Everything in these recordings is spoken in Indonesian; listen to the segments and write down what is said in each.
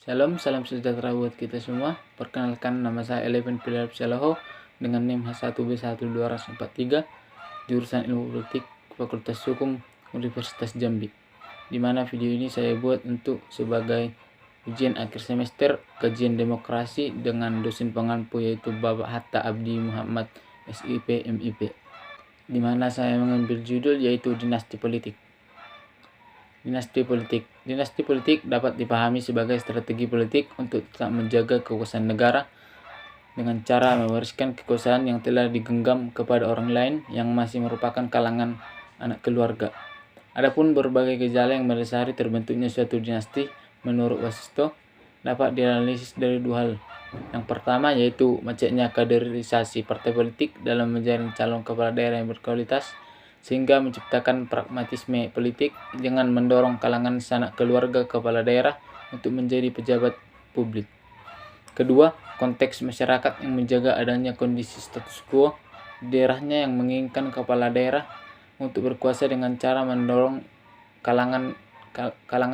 Shalom, salam sejahtera buat kita semua. Perkenalkan, nama saya Eleven Philip Shaloho dengan NIM H1B12243, jurusan Ilmu Politik, Fakultas Hukum, Universitas Jambi. Di mana video ini saya buat untuk sebagai ujian akhir semester kajian demokrasi dengan dosen pengampu yaitu Bapak Hatta Abdi Muhammad SIP MIP. Di mana saya mengambil judul yaitu Dinasti Politik. Dinasti politik dapat dipahami sebagai strategi politik untuk tetap menjaga kekuasaan negara dengan cara mewariskan kekuasaan yang telah digenggam kepada orang lain yang masih merupakan kalangan anak keluarga. Adapun berbagai gejala yang mendasari terbentuknya suatu dinasti menurut Wasisto dapat dianalisis dari dua hal. Yang pertama yaitu macetnya kaderisasi partai politik dalam menjaring calon kepala daerah yang berkualitas, sehingga menciptakan pragmatisme politik dengan mendorong kalangan sanak keluarga kepala daerah untuk menjadi pejabat publik. Kedua, konteks masyarakat yang menjaga adanya kondisi status quo di daerahnya yang menginginkan kepala daerah untuk berkuasa dengan cara mendorong kalangan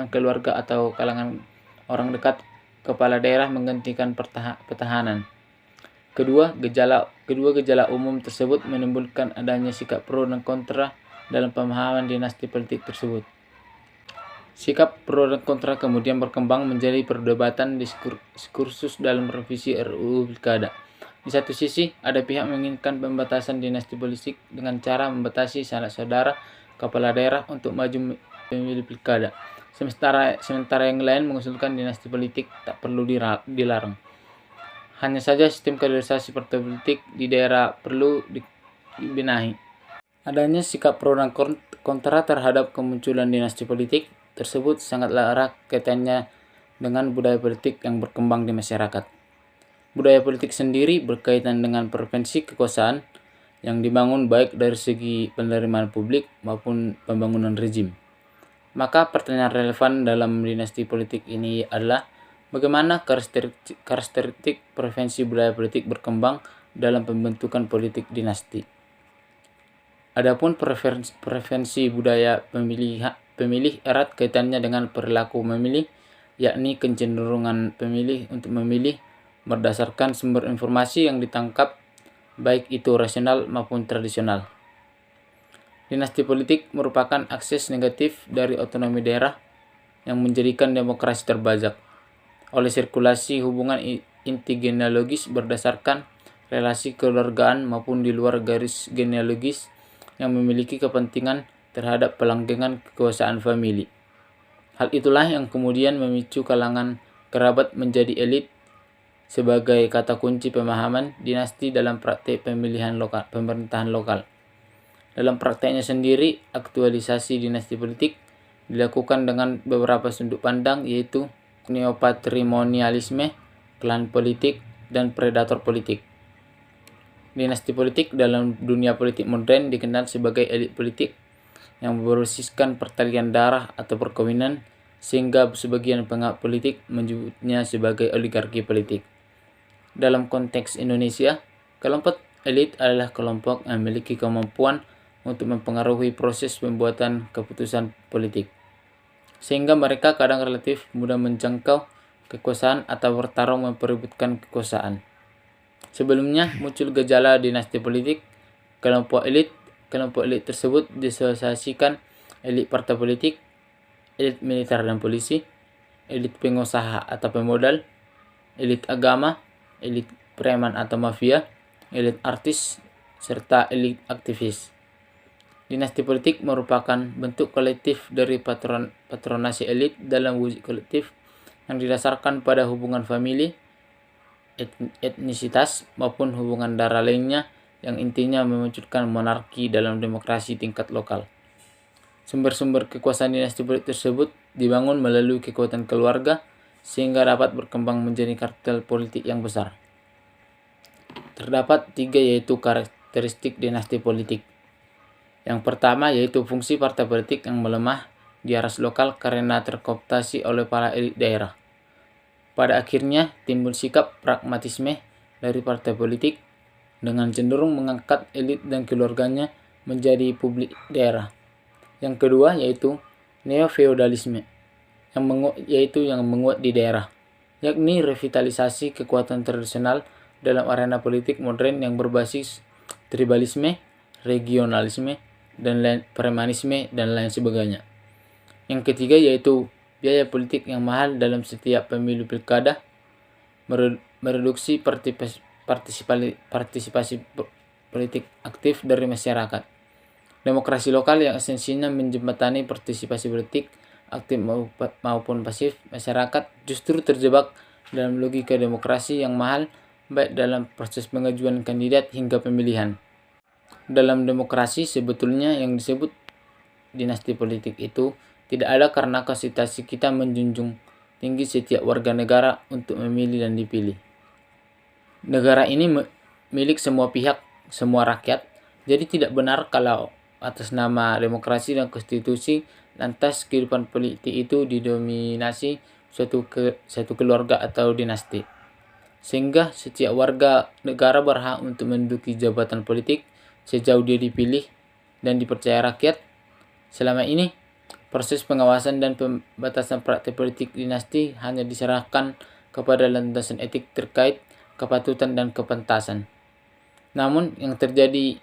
keluarga atau kalangan orang dekat kepala daerah menggantikan pertahanan. Kedua gejala umum tersebut menimbulkan adanya sikap pro dan kontra dalam pemahaman dinasti politik tersebut. Sikap pro dan kontra kemudian berkembang menjadi perdebatan diskursus dalam revisi RUU Pilkada. Di satu sisi, ada pihak menginginkan pembatasan dinasti politik dengan cara membatasi sanak saudara kepala daerah untuk maju pemilu pilkada. Sementara yang lain mengusulkan dinasti politik tak perlu dilarang. Hanya saja sistem kaderisasi partai politik di daerah perlu dibenahi. Adanya sikap pro dan kontra terhadap kemunculan dinasti politik tersebut sangatlah erat kaitannya dengan budaya politik yang berkembang di masyarakat. Budaya politik sendiri berkaitan dengan preferensi kekuasaan yang dibangun baik dari segi penerimaan publik maupun pembangunan rezim. Maka pertanyaan relevan dalam dinasti politik ini adalah bagaimana karakteristik preferensi budaya politik berkembang dalam pembentukan politik dinasti. Adapun preferensi budaya pemilih erat kaitannya dengan perilaku memilih, yakni kecenderungan pemilih untuk memilih berdasarkan sumber informasi yang ditangkap, baik itu rasional maupun tradisional. Dinasti politik merupakan akses negatif dari otonomi daerah yang menjadikan demokrasi terbajak oleh sirkulasi hubungan inti genealogis berdasarkan relasi kekeluargaan maupun di luar garis genealogis yang memiliki kepentingan terhadap pelanggengan kekuasaan famili. Hal itulah yang kemudian memicu kalangan kerabat menjadi elit sebagai kata kunci pemahaman dinasti dalam praktek pemerintahan lokal. Dalam prakteknya sendiri, aktualisasi dinasti politik dilakukan dengan beberapa sudut pandang, yaitu neopatrimonialisme, klan politik, dan predator politik. Dinasti politik dalam dunia politik modern dikenal sebagai elit politik yang berbasiskan pertalian darah atau perkawinan, sehingga sebagian pengamat politik menyebutnya sebagai oligarki politik. Dalam konteks Indonesia, kelompok elit adalah kelompok yang memiliki kemampuan untuk mempengaruhi proses pembuatan keputusan politik, sehingga mereka kadang relatif mudah menjangkau kekuasaan atau bertarung memperebutkan kekuasaan. Sebelumnya muncul gejala dinasti politik. Kelompok elit tersebut disosiasikan elit partai politik, elit militer dan polisi, elit pengusaha atau pemodal, elit agama, elit preman atau mafia, elit artis, serta elit aktivis. Dinasti politik merupakan bentuk kolektif dari patronasi elit dalam wujud kolektif yang didasarkan pada hubungan famili, etnisitas, maupun hubungan darah lainnya yang intinya memunculkan monarki dalam demokrasi tingkat lokal. Sumber-sumber kekuasaan dinasti politik tersebut dibangun melalui kekuatan keluarga sehingga dapat berkembang menjadi kartel politik yang besar. Terdapat 3 yaitu karakteristik dinasti politik. Yang pertama yaitu fungsi partai politik yang melemah di aras lokal karena terkooptasi oleh para elit daerah. Pada akhirnya timbul sikap pragmatisme dari partai politik dengan cenderung mengangkat elit dan keluarganya menjadi publik daerah. Yang kedua yaitu neo-feodalisme yang menguat di daerah. yakni revitalisasi kekuatan tradisional dalam arena politik modern yang berbasis tribalisme, regionalisme, dan premanisme, dan lain sebagainya. Yang ketiga yaitu biaya politik yang mahal dalam setiap pemilu pilkada, mereduksi partisipasi politik aktif dari masyarakat. Demokrasi lokal yang esensinya menjembatani partisipasi politik aktif maupun pasif masyarakat justru terjebak dalam logika demokrasi yang mahal, baik dalam proses pengajuan kandidat hingga pemilihan. Dalam demokrasi sebetulnya yang disebut dinasti politik itu tidak ada karena konstitusi kita menjunjung tinggi setiap warga negara untuk memilih dan dipilih. Negara ini milik semua pihak, semua rakyat, jadi tidak benar kalau atas nama demokrasi dan konstitusi lantas kehidupan politik itu didominasi suatu keluarga atau dinasti. Sehingga setiap warga negara berhak untuk menduduki jabatan politik sejauh dia dipilih dan dipercaya rakyat. Selama ini, proses pengawasan dan pembatasan praktik politik dinasti hanya diserahkan kepada landasan etik terkait kepatutan dan kepantasan. Namun yang terjadi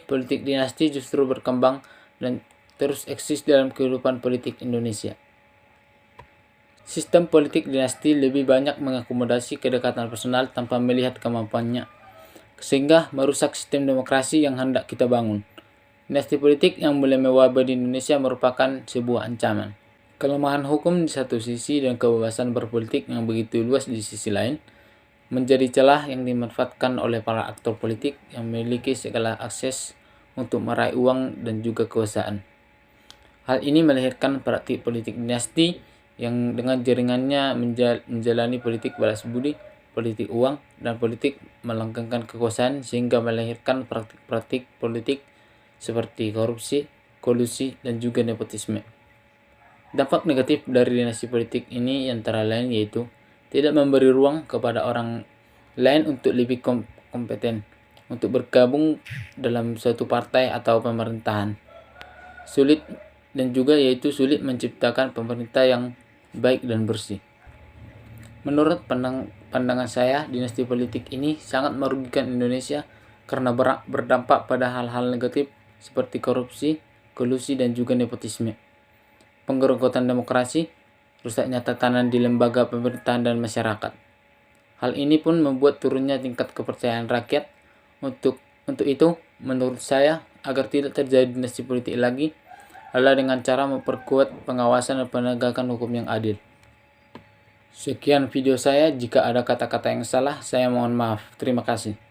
politik dinasti justru berkembang dan terus eksis dalam kehidupan politik Indonesia. Sistem politik dinasti lebih banyak mengakomodasi kedekatan personal tanpa melihat kemampuannya, sehingga merusak sistem demokrasi yang hendak kita bangun. Dinasti politik yang mulai mewabah di Indonesia merupakan sebuah ancaman. Kelemahan hukum di satu sisi dan kebebasan berpolitik yang begitu luas di sisi lain menjadi celah yang dimanfaatkan oleh para aktor politik yang memiliki segala akses untuk meraih uang dan juga kekuasaan. Hal ini melahirkan praktik politik dinasti yang dengan jaringannya menjalani politik balas budi, politik uang, dan politik melanggengkan kekuasaan sehingga melahirkan praktik-praktik politik seperti korupsi, kolusi, dan juga nepotisme. Dampak negatif dari dinasti politik ini antara lain yaitu tidak memberi ruang kepada orang lain untuk lebih kompeten untuk bergabung dalam suatu partai atau pemerintahan. Sulit menciptakan pemerintah yang baik dan bersih. Menurut pandangan saya, dinasti politik ini sangat merugikan Indonesia karena berdampak pada hal-hal negatif seperti korupsi, kolusi, dan juga nepotisme, penggergotan demokrasi, rusaknya tatanan di lembaga pemerintahan dan masyarakat. Hal ini pun membuat turunnya tingkat kepercayaan rakyat. Untuk itu, menurut saya, agar tidak terjadi dinasti politik lagi adalah dengan cara memperkuat pengawasan dan penegakan hukum yang adil. Sekian video saya. Jika ada kata-kata yang salah, saya mohon maaf. Terima kasih.